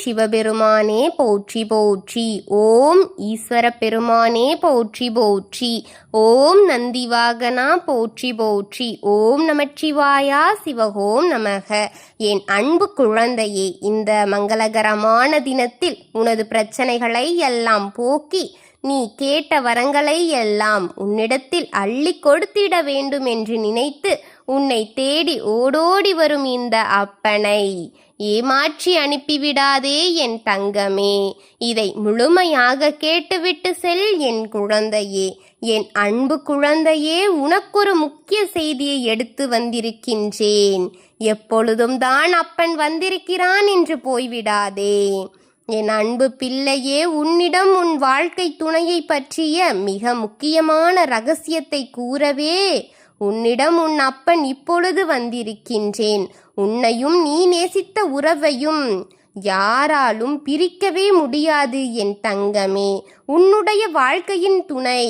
சிவபெருமானே போற்றி போற்றி. ஓம் ஈஸ்வர பெருமானே போற்றி போற்றி. ஓம் நந்திவாகனா போற்றி போற்றி. ஓம் நமச்சிவாயா சிவஹோம் நமக. என் அன்பு குழந்தையே, இந்த மங்களகரமான தினத்தில் உனது பிரச்சனைகளை எல்லாம் போக்கி நீ கேட்ட வரங்களை எல்லாம் உன்னிடத்தில் அள்ளி கொடுத்திட வேண்டும் என்று நினைத்து உன்னை தேடி ஓடோடி வரும் இந்த அப்பனை ஏமாற்றி அனுப்பிவிடாதே என் தங்கமே. இதை முழுமையாக கேட்டுவிட்டு செல் என் குழந்தையே. என் அன்பு குழந்தையே, உனக்கொரு முக்கிய செய்தியை எடுத்து வந்திருக்கின்றேன். எப்பொழுதும் தான் அப்பன் வந்திருக்கிறான் என்று போய்விடாதே. என் அன்பு பிள்ளையே, உன்னிடம் உன் வாழ்க்கை துணையை பற்றிய மிக முக்கியமான ரகசியத்தை கூறவே உன்னிடம் உன் அப்பன் இப்பொழுது வந்திருக்கின்றேன். உன்னையும் நீ நேசித்த உறவையும் யாராலும் பிரிக்கவே முடியாது என் தங்கமே. உன்னுடைய வாழ்க்கையின் துணை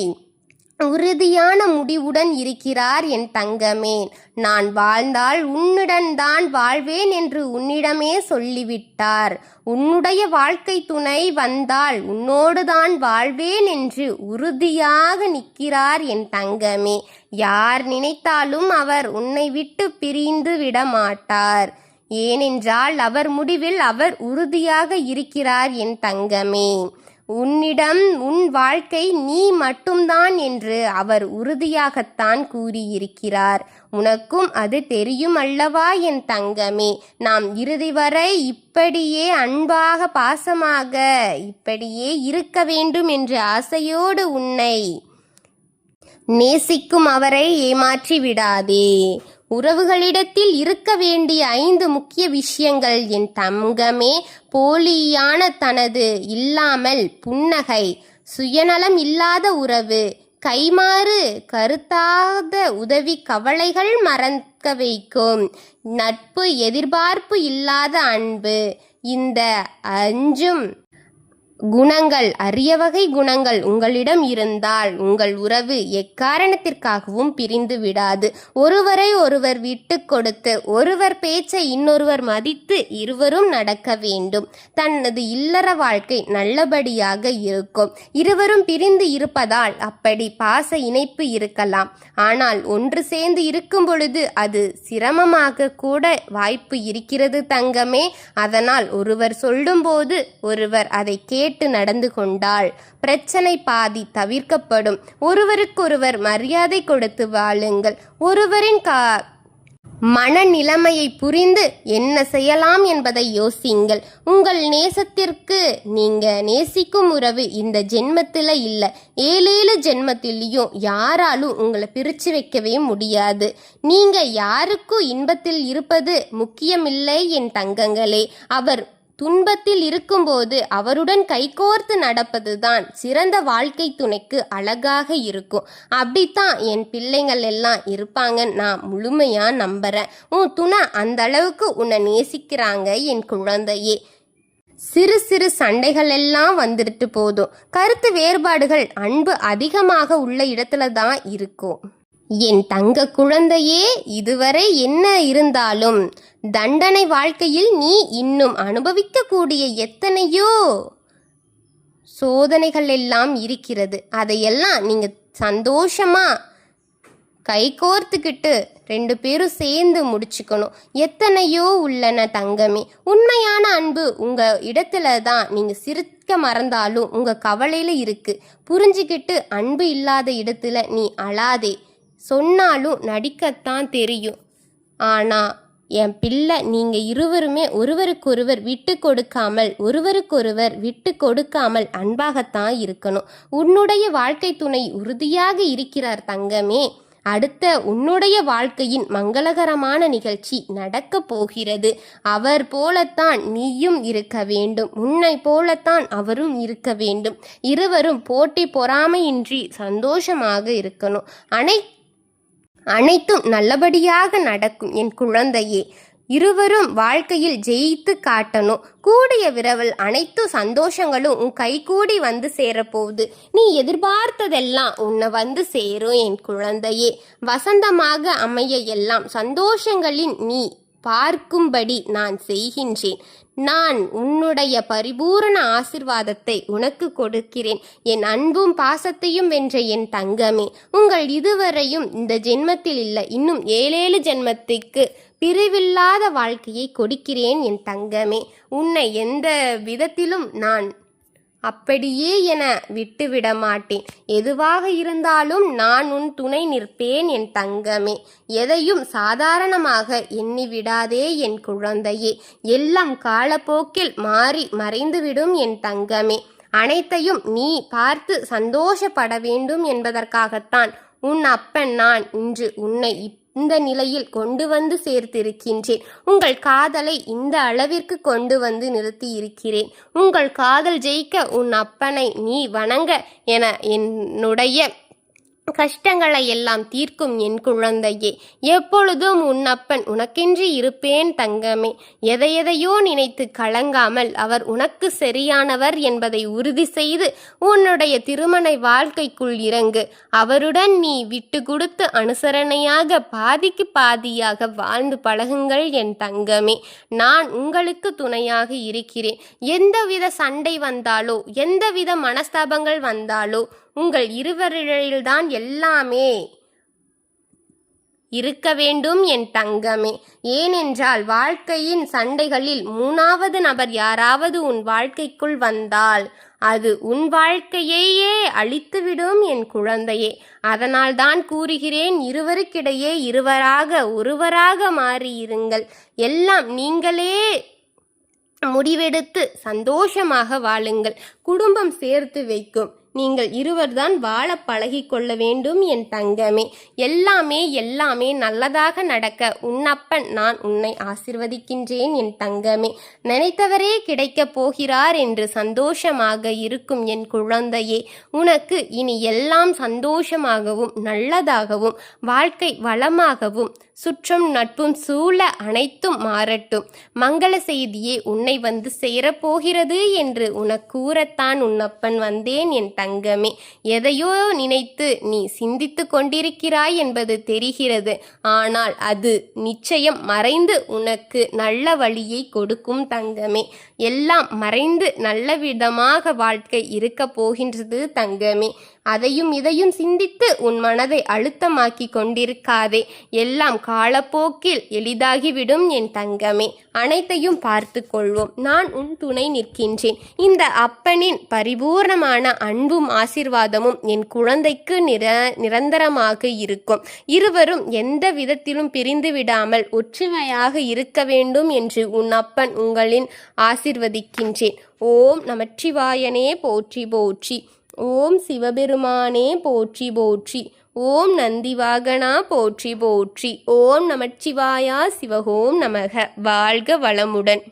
உறுதியான முடிவுடன் இருக்கிறார் என் தங்கமே. நான் வாழ்ந்தால் உன்னுடன் தான் வாழ்வேன் என்று உன்னிடமே சொல்லிவிட்டார். உன்னுடைய வாழ்க்கை துணை வந்தால் உன்னோடு தான் வாழ்வேன் என்று உறுதியாக நிற்கிறார் என் தங்கமே. யார் நினைத்தாலும் அவர் உன்னை விட்டு பிரிந்து விட மாட்டார். ஏனென்றால் அவர் முடிவில் அவர் உறுதியாக இருக்கிறார் என் தங்கமே. உன்னிடம் உன் வாழ்க்கை நீ மட்டும்தான் என்று அவர் உறுதியாகத்தான் கூறியிருக்கிறார். உனக்கும் அது தெரியும் அல்லவா என் தங்கமே. நாம் இறுதி வரை இப்படியே அன்பாக பாசமாக இப்படியே இருக்க வேண்டும் என்ற ஆசையோடு உன்னை நேசிக்கும் அவரை ஏமாற்றி விடாதே. உறவுகளிடத்தில் இருக்க வேண்டிய 5 முக்கிய விஷயங்கள் என் தங்கமே. போலியான தனது இல்லாமல் புன்னகை, சுயநலம் இல்லாத உறவு, கைமாறு கருத்தாத உதவி, கவலைகள் மறக்க வைக்கும் நட்பு, எதிர்பார்ப்பு இல்லாத அன்பு. இந்த 5 குணங்கள், அரிய வகை குணங்கள் உங்களிடம் இருந்தால் உங்கள் உறவு எக்காரணத்திற்காகவும் பிரிந்து விடாது. ஒருவரை ஒருவர் விட்டு கொடுத்து ஒருவர் பேச்சை இன்னொருவர் மதித்து இருவரும் நடக்க வேண்டும். தனது இல்லற வாழ்க்கை நல்லபடியாக இருக்கும். இருவரும் பிரிந்து இருப்பதால் அப்படி பாச இணைப்பு இருக்கலாம். ஆனால் ஒன்று சேர்ந்து இருக்கும் பொழுது அது சிரமமாக கூட வாய்ப்பு இருக்கிறது தங்கமே. அதனால் ஒருவர் சொல்லும்போது ஒருவர் அதை கேட்டு நடந்து கொண்டால் பிரச்சனை பாதி தவிர்க்கப்படும். ஒருவருக்கொருவர் மரியாதை கொடுத்து வாழுங்கள். ஒருவரின் மனநிலைமையை புரிந்து என்ன செய்யலாம் என்பதை யோசியுங்கள். உங்கள் நேசத்திற்கு நீங்க நேசிக்கும் உறவு இந்த ஜென்மத்தில் இல்லை, 7 ஜென்மத்திலையும் யாராலும் உங்களை பிரிச்சு வைக்கவே முடியாது. நீங்க யாருக்கும் இன்பத்தில் இருப்பது முக்கியமில்லை என் தங்கங்களே. அவர் துன்பத்தில் இருக்கும்போது அவருடன் கைகோர்த்து நடப்பதுதான் சிறந்த வாழ்க்கை துணைக்கு அழகாக இருக்கும். அப்படித்தான் என் பிள்ளைங்கள் எல்லாம் இருப்பாங்க. நான் முழுமையா நம்புறேன். உன் துணை அந்த அளவுக்கு உன்னை நேசிக்கிறாங்க என் குழந்தையே. சிறு சிறு சண்டைகள் எல்லாம் வந்துட்டு போதும். கருத்து வேறுபாடுகள் அன்பு அதிகமாக உள்ள இடத்துல தான் இருக்கும். என் தங்க குழந்தையே, இதுவரை என்ன இருந்தாலும் தண்டனை வாழ்க்கையில் நீ இன்னும் அனுபவிக்கக்கூடிய எத்தனையோ சோதனைகள் எல்லாம் இருக்கிறது. அதையெல்லாம் நீங்க சந்தோஷமா கைகோர்த்துக்கிட்டு 2 பேரும் சேர்ந்து முடிச்சுக்கணும். எத்தனையோ உள்ளன தங்கமே. உண்மையான அன்பு உங்க இடத்துல தான். நீங்க சிரிக்க மறந்தாலும் உங்க கவலையில இருக்கு. புரிஞ்சுக்கிட்டு அன்பு இல்லாத இடத்துல நீ அழாதே. சொன்னாலும் நடிக்கத்தான் தெரியும். ஆனால் என் பிள்ளை, நீங்கள் இருவருமே ஒருவருக்கொருவர் விட்டு கொடுக்காமல் அன்பாகத்தான் இருக்கணும். உன்னுடைய வாழ்க்கை துணை உறுதியாக இருக்கிறார் தங்கமே. அடுத்த உன்னுடைய வாழ்க்கையின் மங்களகரமான நிகழ்ச்சி நடக்க போகிறது. அவர் போலத்தான் நீயும் இருக்க வேண்டும். உன்னை போலத்தான் அவரும் இருக்க வேண்டும். இருவரும் போட்டி பொறாமையின்றி சந்தோஷமாக இருக்கணும். அனைத்தும் நல்லபடியாக நடக்கும் என் குழந்தையே. இருவரும் வாழ்க்கையில் ஜெயித்து காட்டணும். கூடிய விரைவில் அனைத்து சந்தோஷங்களும் உன் கைகூடி வந்து சேரப்போகுது. நீ எதிர்பார்த்ததெல்லாம் உன்னை வந்து சேரும் என் குழந்தையே. வசந்தமாக அமைய எல்லாம் சந்தோஷங்களின் நீ பார்க்கும்படி நான் செய்கின்றேன். நான் உன்னுடைய பரிபூரண ஆசிர்வாதத்தை உனக்கு கொடுக்கிறேன். என் அன்பும் பாசத்தையும் வென்ற என் தங்கமே, உங்கள் இதுவரையும் இந்த ஜென்மத்தில் இல்லை, இன்னும் 7 ஜென்மத்துக்கு பிரிவில்லாத வாழ்க்கையை கொடுக்கிறேன் என் தங்கமே. உன்னை எந்த விதத்திலும் நான் அப்படியே என விட்டுவிட மாட்டேன். எதுவாக இருந்தாலும் நான் உன் துணை நிற்பேன் என் தங்கமே. எதையும் சாதாரணமாக எண்ணிவிடாதே என் குழந்தையே. எல்லாம் காலப்போக்கில் மாறி மறைந்துவிடும் என் தங்கமே. அனைத்தையும் நீ பார்த்து சந்தோஷப்பட வேண்டும் என்பதற்காகத்தான் உன் அப்பன் நான் இன்று உன்னை இந்த நிலையில் கொண்டு வந்து சேர்த்திருக்கின்றேன். உங்கள் காதலை இந்த அளவிற்கு கொண்டு வந்து நிறுத்தி இருக்கிறேன். உங்கள் காதல் ஜெயிக்க உன் அப்பனை நீ வணங்க என என்னுடைய கஷ்டங்களை எல்லாம் தீர்க்கும் என் குழந்தையே. எப்பொழுதும் உன் அப்பன் உனக்கென்று இருப்பேன் தங்கமே. எதையோ நினைத்து கலங்காமல் அவர் உனக்கு சரியானவர் என்பதை உறுதி செய்து உன்னுடைய திருமண வாழ்க்கைக்குள் இறங்கு. அவருடன் நீ விட்டு கொடுத்து அனுசரணையாக பாதிக்கு பாதியாக வாழ்ந்து பழகுங்கள் என் தங்கமே. நான் உங்களுக்கு துணையாக இருக்கிறேன். எந்தவித சண்டை வந்தாலோ எந்தவித மனஸ்தாபங்கள் வந்தாலோ உங்கள் இருவரில்தான் எல்லாமே இருக்க வேண்டும் என் தங்கமே. ஏனென்றால் வாழ்க்கையின் சண்டைகளில் 3வது நபர் யாராவது உன் வாழ்க்கைக்குள் வந்தால் அது உன் வாழ்க்கையையே அழித்துவிடும் என் குழந்தையே. அதனால் தான் கூறுகிறேன், இருவருக்கிடையே ஒருவராக மாறியிருங்கள். எல்லாம் நீங்களே முடிவெடுத்து சந்தோஷமாக வாழுங்கள். குடும்பம் சேர்த்து வைக்கும். நீங்கள் இருவர்தான் வாழ பழகி கொள்ள வேண்டும் என் தங்கமே. எல்லாமே நல்லதாக நடக்க உன்னப்பன் நான் உன்னை ஆசிர்வதிக்கின்றேன் என் தங்கமே. நினைத்தவரே கிடைக்கப் போகிறார் என்று சந்தோஷமாக இருக்கும் என் குழந்தையே. உனக்கு இனி எல்லாம் சந்தோஷமாகவும் நல்லதாகவும் வாழ்க்கை வளமாகவும் சுற்றம் நட்பும் சூழ அனைத்தும் மாறட்டும். மங்கள செய்தியே உன்னை வந்து சேரப்போகிறது என்று உனக்கூறத்தான் உன்னப்பன் வந்தேன் என் தங்கமே. எதையோ நினைத்து நீ சிந்தித்து கொண்டிருக்கிறாய் என்பது தெரிகிறது. ஆனால் அது நிச்சயம் மறைந்து உனக்கு நல்ல வழியை கொடுக்கும் தங்கமே. எல்லாம் மறைந்து நல்ல விதமாக வாழ்க்கை இருக்க போகின்றது தங்கமே. அதையும் இதையும் சிந்தித்து உன் மனதை அழுத்தமாக்கி கொண்டிருக்காதே. எல்லாம் காலப்போக்கில் எளிதாகிவிடும் என் தங்கமே. அனைத்தையும் பார்த்து கொள்வோம். நான் உன் துணை நிற்கின்றேன். இந்த அப்பனின் பரிபூர்ணமான அன்பும் ஆசீர்வாதமும் என் குழந்தைக்கு நிரந்தரமாக இருக்கும். இருவரும் எந்த விதத்திலும் பிரிந்து விடாமல் ஒற்றுமையாக இருக்க வேண்டும் என்று உன் அப்பன் உங்களின் ஆசீர்வதிக்கின்றேன். ஓம் நமச்சிவாயனே போற்றி போற்றி. ஓம் சிவபெருமானே போற்றி போற்றி. ஓம் நந்திவாகனா போற்றி போற்றி. ஓம் நமச்சிவாயா சிவகோம் நமக. வாழ்க வளமுடன்.